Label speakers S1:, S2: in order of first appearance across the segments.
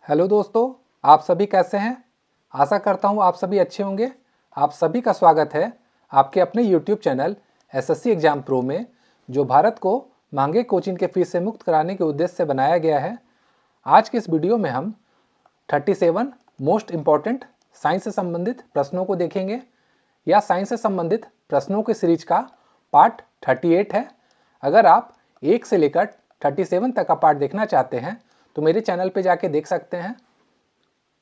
S1: Hello दोस्तों, आप सभी कैसे हैं। आशा करता हूं आप सभी अच्छे होंगे। आप सभी का स्वागत है आपके अपने YouTube channel SSC exam pro में, जो भारत को महंगे कोचिंग के फीस से मुक्त कराने के उद्देश्य से बनाया गया है। आज के इस वीडियो में हम 37 मोस्ट इम्पॉर्टेंट साइंस से संबंधित प्रश्नों को देखेंगे। यह साइंस से संबंधित प्रश्नों की सीरीज का पार्ट 38 है। अगर आप 1 से लेकर 37 तक का पार्ट देखना चाहते हैं तो मेरे चैनल पे जाके देख सकते हैं।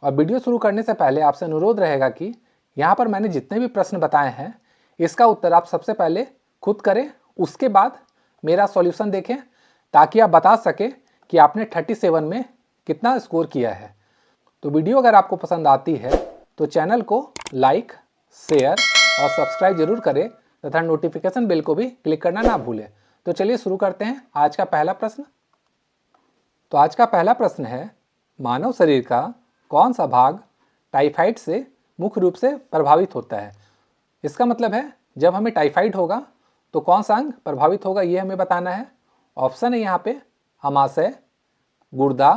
S1: और वीडियो शुरू करने से पहले आपसे अनुरोध रहेगा कि यहाँ पर मैंने जितने भी प्रश्न बताए हैं इसका उत्तर आप सबसे पहले खुद करें, उसके बाद मेरा सॉल्यूशन देखें, ताकि आप बता सकें कि आपने 37 में कितना स्कोर किया है। तो वीडियो अगर आपको पसंद आती है तो चैनल को लाइक, शेयर और सब्सक्राइब जरूर करें तथा नोटिफिकेशन बेल को भी क्लिक करना ना भूलें। तो चलिए शुरू करते हैं आज का पहला प्रश्न। तो आज का पहला प्रश्न है, मानव शरीर का कौन सा भाग टाइफाइड से मुख्य रूप से प्रभावित होता है। इसका मतलब है जब हमें टाइफाइड होगा तो कौन सा अंग प्रभावित होगा, ये हमें बताना है। ऑप्शन है यहाँ पे अमाशय, गुर्दा,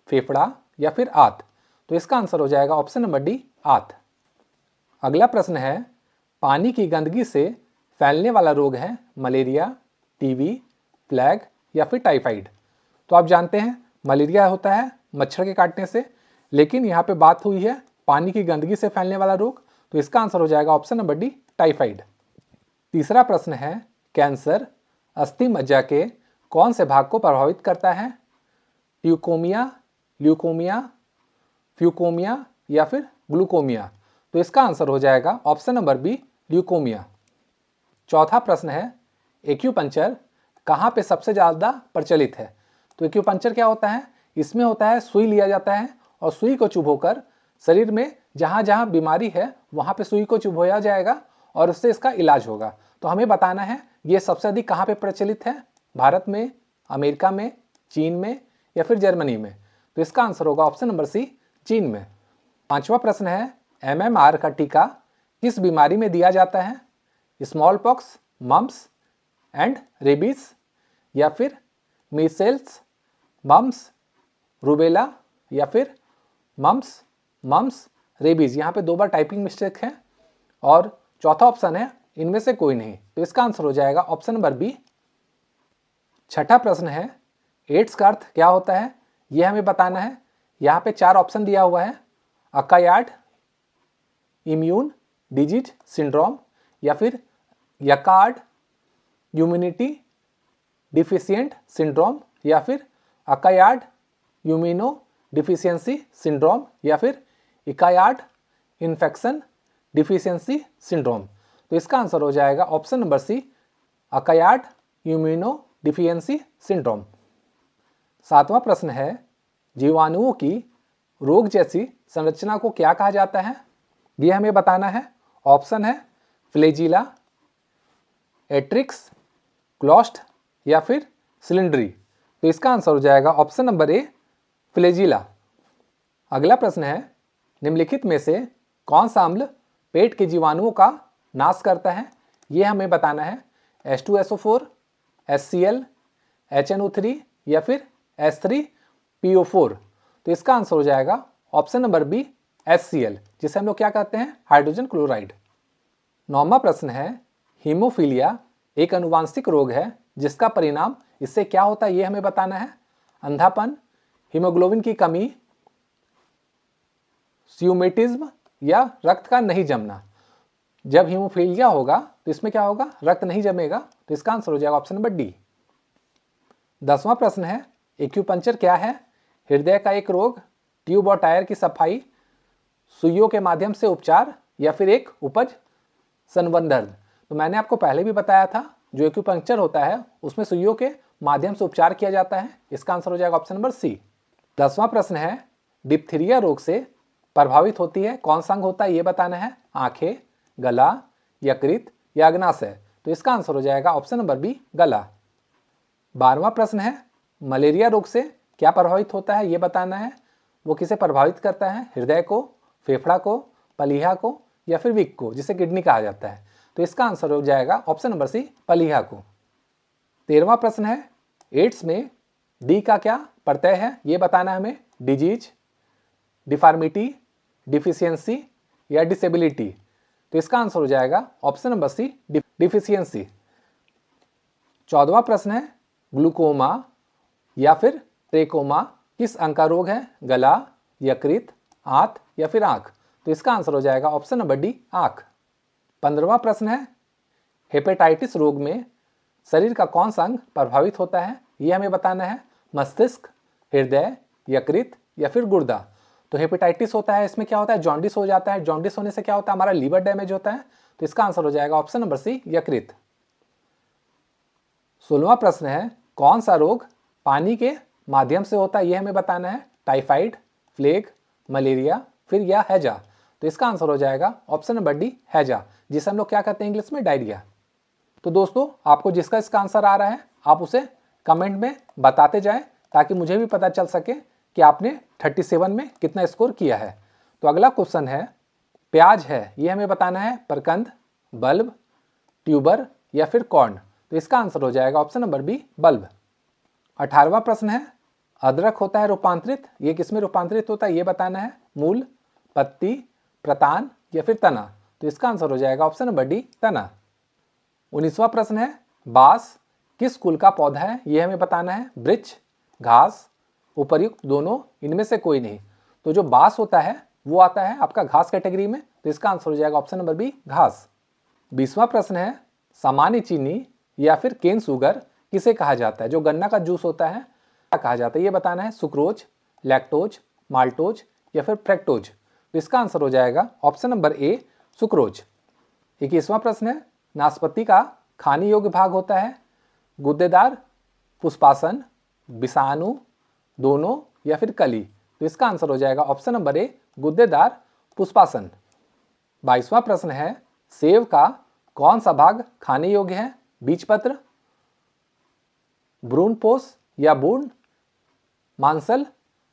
S1: फेफड़ा या फिर आंत। तो इसका आंसर हो जाएगा ऑप्शन नंबर डी, आंत। अगला प्रश्न है, पानी की गंदगी से फैलने वाला रोग है मलेरिया, टीबी, प्लेग या फिर टाइफाइड। तो आप जानते हैं मलेरिया होता है मच्छर के काटने से, लेकिन यहाँ पे बात हुई है पानी की गंदगी से फैलने वाला रोग। तो इसका आंसर हो जाएगा ऑप्शन नंबर डी, टाइफाइड। तीसरा प्रश्न है, कैंसर अस्थि मज्जा के कौन से भाग को प्रभावित करता है। ट्यूकोमिया, ल्यूकोमिया, फ्यूकोमिया या फिर ग्लूकोमिया। तो इसका आंसर हो जाएगा ऑप्शन नंबर बी, ल्यूकोमिया। चौथा प्रश्न है, एक्यूपंक्चर कहाँ पे सबसे ज़्यादा प्रचलित है। तो एक्यूपंक्चर क्या होता है, इसमें होता है सुई लिया जाता है और सुई को चुभोकर शरीर में जहाँ जहाँ बीमारी है वहाँ पे सुई को चुभोया जाएगा और उससे इसका इलाज होगा। तो हमें बताना है ये सबसे अधिक कहाँ पे प्रचलित है, भारत में, अमेरिका में, चीन में या फिर जर्मनी में। तो इसका आंसर होगा ऑप्शन नंबर सी, चीन में। पांचवा प्रश्न है, MMR का टीका किस बीमारी में दिया जाता है। Smallpox, mumps and rabies या फिर मीसेल्स, मम्स, रूबेला या फिर मम्स रेबीज। यहाँ पे 2 बार टाइपिंग मिस्टेक है। और चौथा ऑप्शन है इनमें से कोई नहीं। तो इसका आंसर हो जाएगा ऑप्शन नंबर बी। छठा प्रश्न है, एड्स का अर्थ क्या होता है, यह हमें बताना है। यहाँ पे 4 ऑप्शन दिया हुआ है, अकायार्ड इम्यून डिजीज सिंड्रोम या फिर यकार्ड इम्यूनिटी डिफिशियंट सिंड्रोम या फिर अकायार्ड यूमिनो डिफिशियंसी सिंड्रोम या फिर इकायार्ड इन्फेक्शन डिफिशियंसी सिंड्रोम। तो इसका आंसर हो जाएगा option number C, acquired immuno deficiency syndrome. सातवां प्रश्न है, जीवाणुओं की रोग जैसी संरचना को क्या कहा जाता है, यह हमें बताना है। ऑप्शन है फ्लैजिला, एट्रिक्स, क्लोस्ट या फिर सिलिंड्री। तो इसका आंसर हो जाएगा ऑप्शन नंबर ए, फ्लैजिला। अगला प्रश्न है, निम्नलिखित में से कौन सा अम्ल पेट के जीवाणुओं का नाश करता है, यह हमें बताना है। H2SO4, HCl, HNO3 या फिर H3PO4। तो इसका आंसर हो जाएगा ऑप्शन नंबर बी, HCl, जिसे हम लोग क्या कहते हैं, हाइड्रोजन क्लोराइड। 9वां प्रश्न है, हीमोफीलिया एक अनुवांशिक रोग है जिसका परिणाम इससे क्या होता है, यह हमें बताना है। अंधापन, हीमोग्लोबिन की कमी, स्यूमेटिज्म या रक्त का नहीं जमना। जब हीमोफीलिया होगा तो इसमें क्या होगा, रक्त नहीं जमेगा। तो इसका आंसर हो जाएगा ऑप्शन नंबर डी। 10वां प्रश्न है, एक्यूपंक्चर क्या है, हृदय का एक रोग, ट्यूब और टायर की सफाई, सुइयों के माध्यम से उपचार या फिर एक उपज संवर्धन। तो मैंने आपको पहले भी बताया था जो एक्यूपंक्चर होता है उसमें सुइयों के माध्यम से उपचार किया जाता है। इसका आंसर हो जाएगा ऑप्शन नंबर सी। 10वां प्रश्न है, डिप्थीरिया रोग से प्रभावित होती है कौन सा अंग होता है, ये बताना है। आंखें, गला, यकृत या अग्नाशय। तो इसका आंसर हो जाएगा ऑप्शन नंबर बी, गला। 12वां प्रश्न है, मलेरिया रोग से क्या प्रभावित होता है, ये बताना है। वो किसे प्रभावित करता है, हृदय को, फेफड़ा को, पलीहा को या फिर विक को, जिसे किडनी कहा जाता है। तो इसका आंसर हो जाएगा ऑप्शन नंबर सी, पलीहा को। 13वां प्रश्न है, एड्स में डी का क्या प्रत्यय है, ये बताना है हमें। डिजीज, डिफॉर्मिटी, डिफिशियंसी या डिसेबिलिटी? तो इसका आंसर हो जाएगा ऑप्शन नंबर सी, डिफिशियंसी। 14वां प्रश्न है, ग्लूकोमा या फिर ट्रेकोमा किस अंग का रोग है? गला, यकृत, आंत या फिर आंख? तो इसका आंसर हो जाएगा ऑप्शन नंबर डी, आंख। 15वां प्रश्न है, हेपेटाइटिस रोग में शरीर का कौन सा अंग प्रभावित होता है? ये हमें बताना है। मस्तिष्क, हृदय, यकृत या फिर गुर्दा? तो हेपेटाइटिस होता है, इसमें क्या होता है? जॉन्डिस हो जाता है। जॉन्डिस होने से क्या होता है? हमारा लीवर डैमेज होता है। तो इसका आंसर हो जाएगा ऑप्शन नंबर सी, यकृत। 16वां प्रश्न है, कौन सा रोग पानी के माध्यम से होता है? यह हमें बताना है। टाइफाइड, प्लेग, मलेरिया फिर या हैजा? तो इसका आंसर हो जाएगा ऑप्शन नंबर डी, हैजा, जिसे हम लोग क्या कहते हैं इंग्लिश में? डायरिया। तो दोस्तों, आपको जिसका इसका आंसर आ रहा है आप उसे कमेंट में बताते जाएं, ताकि मुझे भी पता चल सके कि आपने 37 में कितना स्कोर किया है। तो अगला क्वेश्चन है, प्याज है, ये हमें बताना है। प्रकंद, बल्ब, ट्यूबर या फिर कॉर्न? तो इसका आंसर हो जाएगा ऑप्शन नंबर बी, बल्ब। 18वां प्रश्न है, अदरक होता है रूपांतरित, ये किसमें रूपांतरित होता है? ये बताना है। मूल, पत्ती, प्रतान या फिर तना? तो इसका आंसर हो जाएगा ऑप्शन नंबर डी, तना। 19वां प्रश्न है, बांस किस कुल का पौधा है? ये हमें बताना है। वृक्ष, घास, उपर्युक्त दोनों, इनमें से कोई नहीं? तो जो बांस होता है वो आता है आपका घास कैटेगरी में। तो इसका आंसर हो जाएगा ऑप्शन नंबर बी, घास। 20वां प्रश्न है, सामान्य चीनी या फिर केन शुगर किसे कहा जाता है? जो गन्ना का जूस होता है क्या कहा जाता है? ये बताना है। सुक्रोज, लैक्टोज, माल्टोज या फिर फ्रैक्टोज? तो इसका आंसर हो जाएगा ऑप्शन नंबर ए, सुक्रोज। 21वां प्रश्न है, नाशपाती का खाने योग्य भाग होता है। गुद्देदार, पुष्पासन, विषाणु, दोनों या फिर कली? तो इसका आंसर हो जाएगा ऑप्शन नंबर ए, गुद्देदार, पुष्पासन। 22वां प्रश्न है, सेब का कौन सा भाग खाने योग्य है? बीजपत्र, भ्रूणपोष या भ्रूण, मांसल,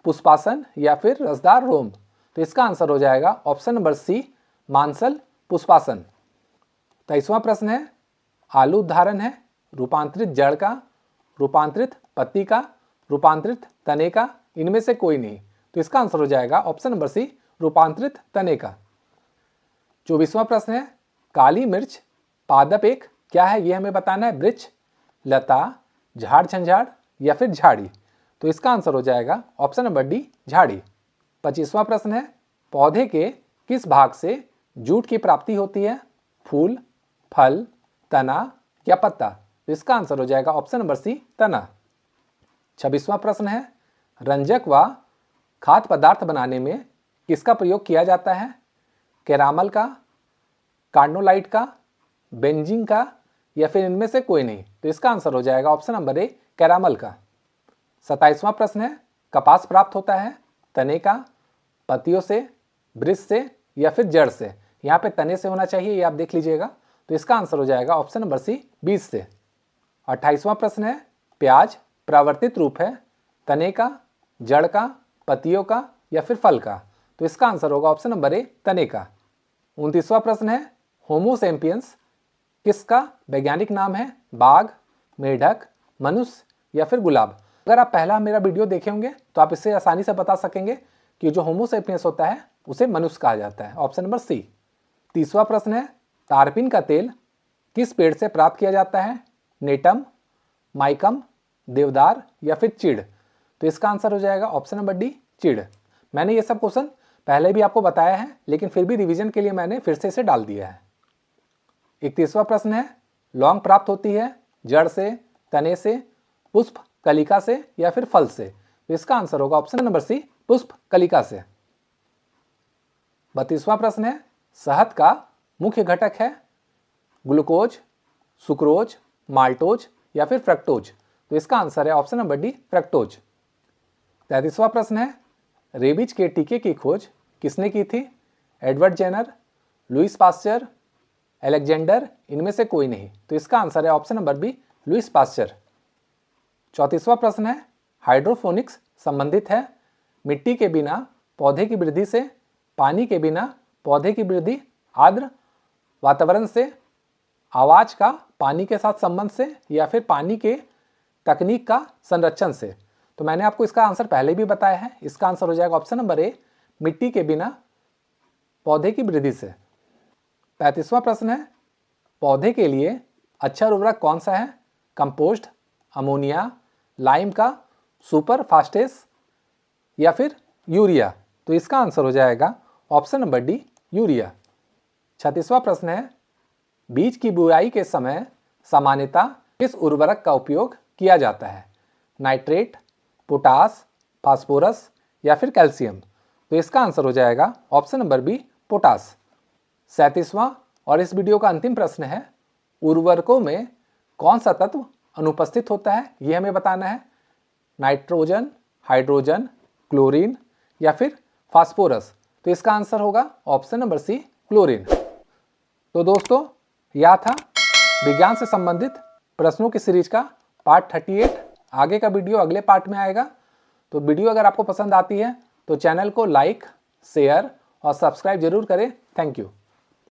S1: पुष्पासन या फिर रसदार रोम? तो इसका आंसर हो जाएगा ऑप्शन नंबर सी, मांसल, पुष्पासन। 23वां प्रश्न है, आलू उदाहरण है। रूपांतरित जड़ का, रूपांतरित पत्ती का, रूपांतरित तने का, इनमें से कोई नहीं? तो इसका आंसर हो जाएगा ऑप्शन नंबर सी, रूपांतरित तने का। 24वां प्रश्न है, काली मिर्च पादप एक क्या है? यह हमें बताना है। वृक्ष, लता, झाड़ झंझाड़ या फिर झाड़ी? तो इसका आंसर हो जाएगा ऑप्शन नंबर डी, झाड़ी। 25वां प्रश्न है, पौधे के किस भाग से जूट की प्राप्ति होती है? फूल, फल, तना या पत्ता? तो इसका आंसर हो जाएगा ऑप्शन नंबर सी, तना। 26वां प्रश्न है, रंजक व खाद्य पदार्थ बनाने में किसका प्रयोग किया जाता है? कैरामल का, कार्नोलाइट का, बेंजीन का या फिर इनमें से कोई नहीं? तो इसका आंसर हो जाएगा ऑप्शन नंबर ए, कैरामल का। 27वां प्रश्न है, कपास प्राप्त होता है तने का, पत्तियों से, वृक्ष से या फिर जड़ से? यहाँ पे तने से होना चाहिए, ये आप देख लीजिएगा। तो इसका आंसर हो जाएगा ऑप्शन नंबर सी, बीज से। 28वां प्रश्न है, प्याज प्रावर्तित रूप है तने का, जड़ का, पत्तियों का या फिर फल का? तो इसका आंसर होगा ऑप्शन नंबर ए, तने का। 29वां प्रश्न है, होमो सैपियंस किसका वैज्ञानिक नाम है? बाघ, मेढक, मनुष्य या फिर गुलाब? अगर आप पहला मेरा वीडियो देखे होंगे तो आप इससे आसानी से बता सकेंगे कि जो होमो सैपियंस होता है उसे मनुष्य कहा जाता है। ऑप्शन नंबर सी। 30वां प्रश्न है, तारपीन का तेल किस पेड़ से प्राप्त किया जाता है? नेटम, माइकम, देवदार या फिर चीड़? तो इसका आंसर हो जाएगा ऑप्शन नंबर डी, चीड़। मैंने ये सब क्वेश्चन पहले भी आपको बताया है, लेकिन फिर भी रिवीजन के लिए मैंने फिर से इसे डाल दिया है। 31वां प्रश्न है, लौंग प्राप्त होती है जड़ से, तने से, पुष्प कलिका से या फिर फल से? तो इसका आंसर होगा ऑप्शन नंबर सी, पुष्प कलिका से। 32वां प्रश्न है, शहद का मुख्य घटक है ग्लूकोज, सुक्रोज, माल्टोज या फिर फ्रक्टोज? तो इसका आंसर है ऑप्शन नंबर डी, फ्रक्टोज। 33वां प्रश्न है, रेबीज के टीके की खोज किसने की थी? Edward Jenner, Louis Pasteur, Alexander, इनमें से कोई नहीं? तो इसका आंसर है option number B, Louis Pasteur. 34वां प्रश्न है, हाइड्रोफोनिक्स संबंधित है मिट्टी के बिना पौधे की वृद्धि से, पानी के बिना पौधे की वृद्धि, आर्द्र वातावरण से, आवाज का पानी के साथ संबंध से या फिर पानी के तकनीक का संरक्षण से? तो मैंने आपको इसका आंसर पहले भी बताया है। इसका आंसर हो जाएगा ऑप्शन नंबर ए, मिट्टी के बिना पौधे की वृद्धि से। 35वां प्रश्न है, पौधे के लिए अच्छा उर्वरक कौन सा है? कंपोस्ट, अमोनिया, लाइम का सुपर फास्फेट या फिर यूरिया? तो इसका आंसर हो जाएगा ऑप्शन नंबर डी, यूरिया। 36वां प्रश्न है, बीज की बुआई के समय सामान्यतः किस उर्वरक का उपयोग किया जाता है? नाइट्रेट, पोटास, फास्फोरस या फिर कैल्शियम? तो इसका आंसर हो जाएगा ऑप्शन नंबर बी, पोटास। 37वां और इस वीडियो का अंतिम प्रश्न है, उर्वरकों में कौन सा तत्व अनुपस्थित होता है, ये हमें बताना है। नाइट्रोजन, हाइड्रोजन, क्लोरीन या फिर फास्फोरस? तो इसका आंसर होगा ऑप्शन नंबर सी, क्लोरीन। तो दोस्तों, यह था विज्ञान से संबंधित प्रश्नों की सीरीज का पार्ट 38। आगे का वीडियो अगले पार्ट में आएगा। तो वीडियो अगर आपको पसंद आती है तो चैनल को लाइक, शेयर और सब्सक्राइब जरूर करें। Thank you.